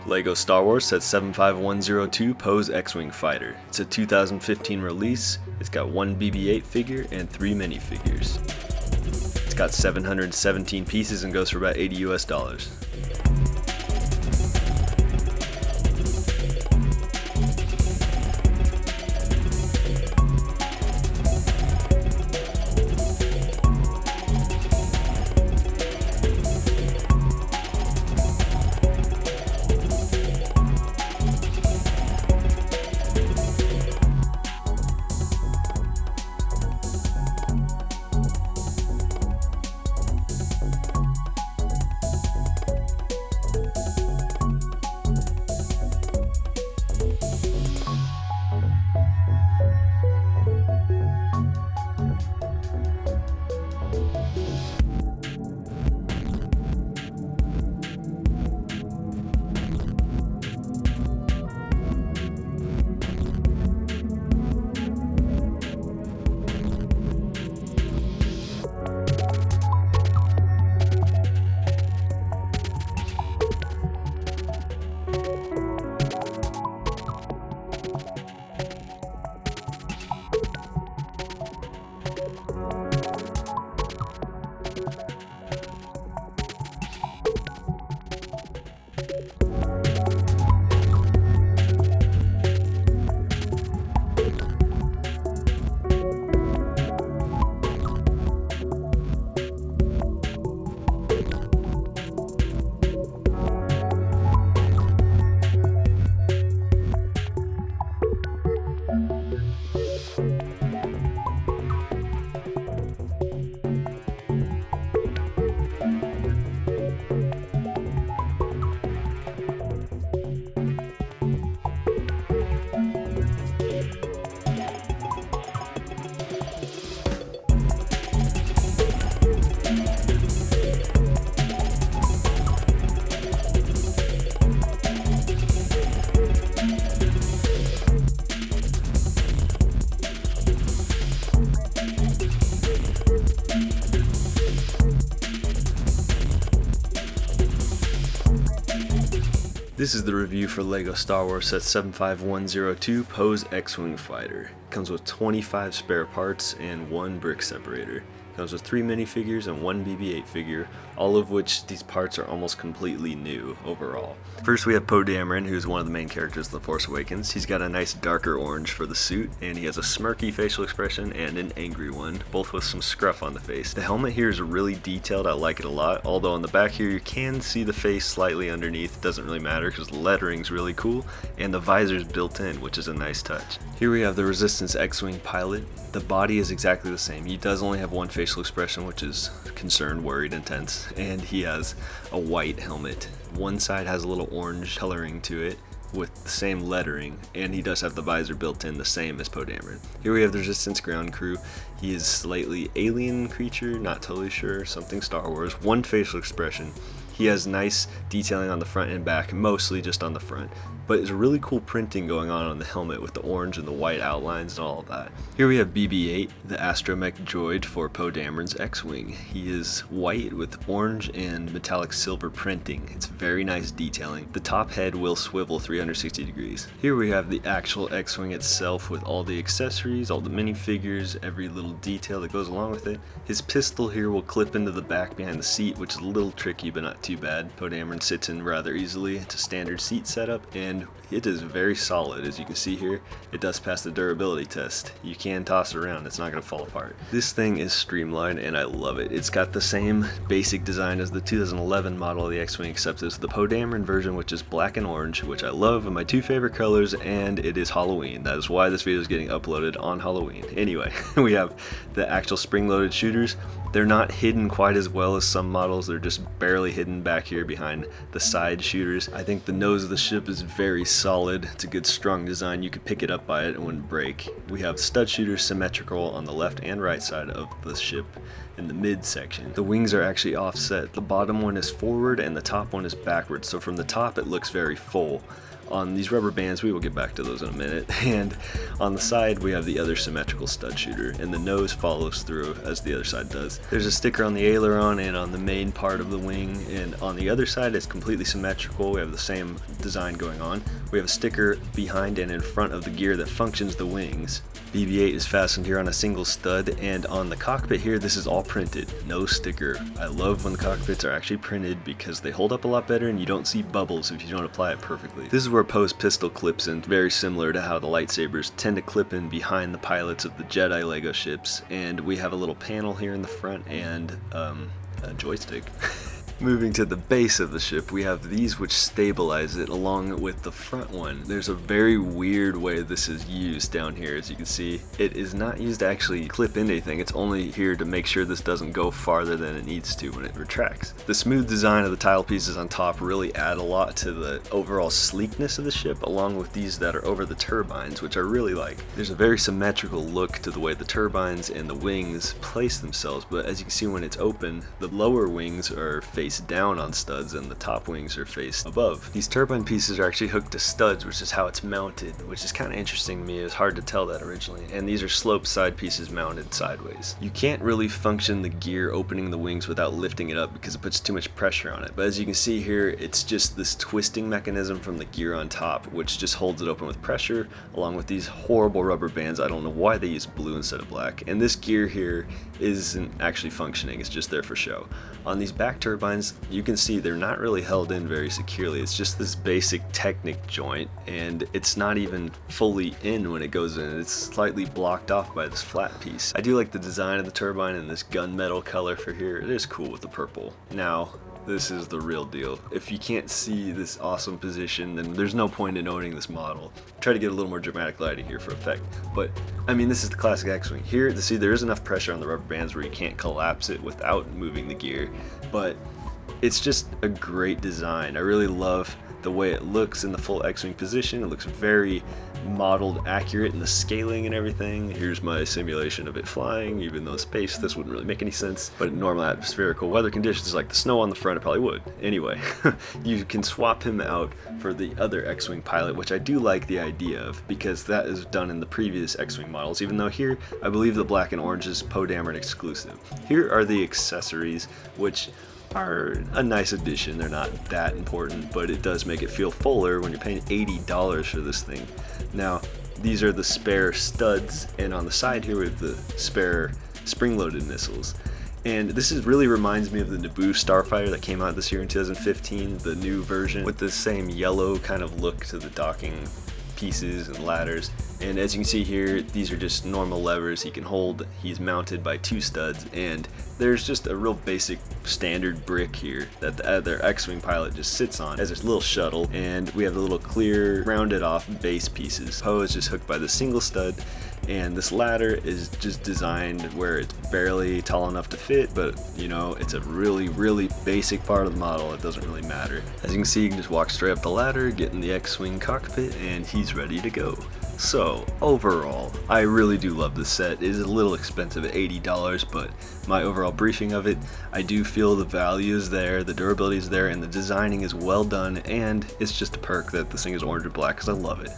LEGO Star Wars Set 75102 Pose X-Wing Fighter. It's a 2015 release. It's got one BB-8 figure and 3 minifigures. It's got 717 pieces and goes for about $80 US. This is the review for LEGO Star Wars Set 75102 Pose X-Wing Fighter. It comes with 25 spare parts and 1 brick separator. It comes with 3 minifigures and 1 BB-8 figure, all of which these parts are almost completely new overall. First we have Poe Dameron, who's one of the main characters of The Force Awakens. He's got a nice darker orange for the suit, and he has a smirky facial expression and an angry one, both with some scruff on the face. The helmet here is really detailed, I like it a lot, although on the back here you can see the face slightly underneath. It doesn't really matter because the lettering's really cool, and the visor's built in, which is a nice touch. Here we have the Resistance X-Wing pilot. The body is exactly the same. He does only have one facial expression, which is concerned, worried, and tense, and he has a white helmet. One side has a little orange coloring to it with the same lettering, and he does have the visor built in, the same as Poe Dameron. Here we have the Resistance ground crew. He is slightly alien creature, not totally sure, something Star Wars. One facial expression. He has nice detailing on the front and back, mostly just on the front, but it's really cool printing going on the helmet with the orange and the white outlines and all of that. Here we have BB-8, the astromech droid for Poe Dameron's X-Wing. He is white with orange and metallic silver printing. It's very nice detailing. The top head will swivel 360 degrees. Here we have the actual X-Wing itself with all the accessories, all the minifigures, every little detail that goes along with it. His pistol here will clip into the back behind the seat, which is a little tricky but not too bad. Poe Dameron sits in rather easily. It's a standard seat setup, and it is very solid. As you can see here, it does pass the durability test. You can toss it around, it's not going to fall apart. This thing is streamlined and I love it. It's got the same basic design as the 2011 model of the X-Wing, except it's the Poe Dameron version, which is black and orange, which I love, and my 2 favorite colors, and it is Halloween. That is why this video is getting uploaded on Halloween. Anyway, we have the actual spring-loaded shooters. They're not hidden quite as well as some models. They're just barely hidden back here behind the side shooters. I think the nose of the ship is very solid. It's a good strong design. You could pick it up by it and it wouldn't break. We have stud shooters symmetrical on the left and right side of the ship in the mid section. The wings are actually offset. The bottom one is forward and the top one is backwards. So from the top it looks very full. On these rubber bands, we will get back to those in a minute, and On the side, we have the other symmetrical stud shooter, and the nose follows through as the other side does. There's a sticker on the aileron and on the main part of the wing, and on the other side it's completely symmetrical. We have the same design going on. We have a sticker behind and in front of the gear that functions the wings. BB-8 is fastened here on a single stud, and on the cockpit here, this is all printed, no sticker. I love when the cockpits are actually printed because they hold up a lot better and you don't see bubbles if you don't apply it perfectly. This is where Poe's pistol clips in, very similar to how the lightsabers tend to clip in behind the pilots of the Jedi Lego ships, and we have a little panel here in the front and a joystick. Moving to the base of the ship, we have these which stabilize it along with the front one. There's a very weird way this is used down here. As you can see, it is not used to actually clip in anything. It's only here to make sure this doesn't go farther than it needs to when it retracts. The smooth design of the tile pieces on top really add a lot to the overall sleekness of the ship, along with these that are over the turbines, which I really like. There's a very symmetrical look to the way the turbines and the wings place themselves, but as you can see when it's open, the lower wings are facing down on studs and the top wings are faced above. These turbine pieces are actually hooked to studs, which is how it's mounted, which is kind of interesting to me. It was hard to tell that originally. And these are sloped side pieces mounted sideways. You can't really function the gear opening the wings without lifting it up because it puts too much pressure on it. But as you can see here, it's just this twisting mechanism from the gear on top, which just holds it open with pressure, along with these horrible rubber bands. I don't know why they use blue instead of black. And this gear here isn't actually functioning, it's just there for show. On these back turbines, you can see they're not really held in very securely. It's just this basic Technic joint, and it's not even fully in when it goes in. It's slightly blocked off by this flat piece. I do like the design of the turbine and this gunmetal color for here. It is cool with the purple. Now, this is the real deal. If you can't see this awesome position, then there's no point in owning this model. Try to get a little more dramatic lighting here for effect. But, I mean, this is the classic X-Wing. Here, see, there is enough pressure on the rubber bands where you can't collapse it without moving the gear. But it's just a great design. I really love the way it looks in the full X-Wing position. It looks very modeled accurate in the scaling and everything. Here's my simulation of it flying, even though space, this wouldn't really make any sense. But in normal atmospherical weather conditions like the snow on the front, it probably would. Anyway, you can swap him out for the other X-Wing pilot, which I do like the idea of, because that is done in the previous X-Wing models, even though here, I believe the black and orange is Poe Dameron exclusive. Here are the accessories, which are a nice addition. They're not that important, but it does make it feel fuller when you're paying $80 for this thing. Now, these are the spare studs, and on the side here we have the spare spring-loaded missiles. And this really reminds me of the Naboo Starfighter that came out this year in 2015, the new version, with the same yellow kind of look to the docking pieces and ladders. And as you can see here, these are just normal levers he can hold. He's mounted by 2 studs, and there's just a real basic standard brick here that the other X-Wing pilot just sits on as a little shuttle, and we have the little clear rounded off base pieces. Poe is just hooked by the single stud, and this ladder is just designed where it's barely tall enough to fit, but you know, it's a really basic part of the model. It doesn't really matter. As you can see, you can just walk straight up the ladder, get in the X-Wing cockpit, and he's ready to go. So overall, I really do love this set. It is a little expensive at $80, but my overall briefing of it, I do feel the value is there, the durability is there, and the designing is well done, and it's just a perk that this thing is orange and black because I love it.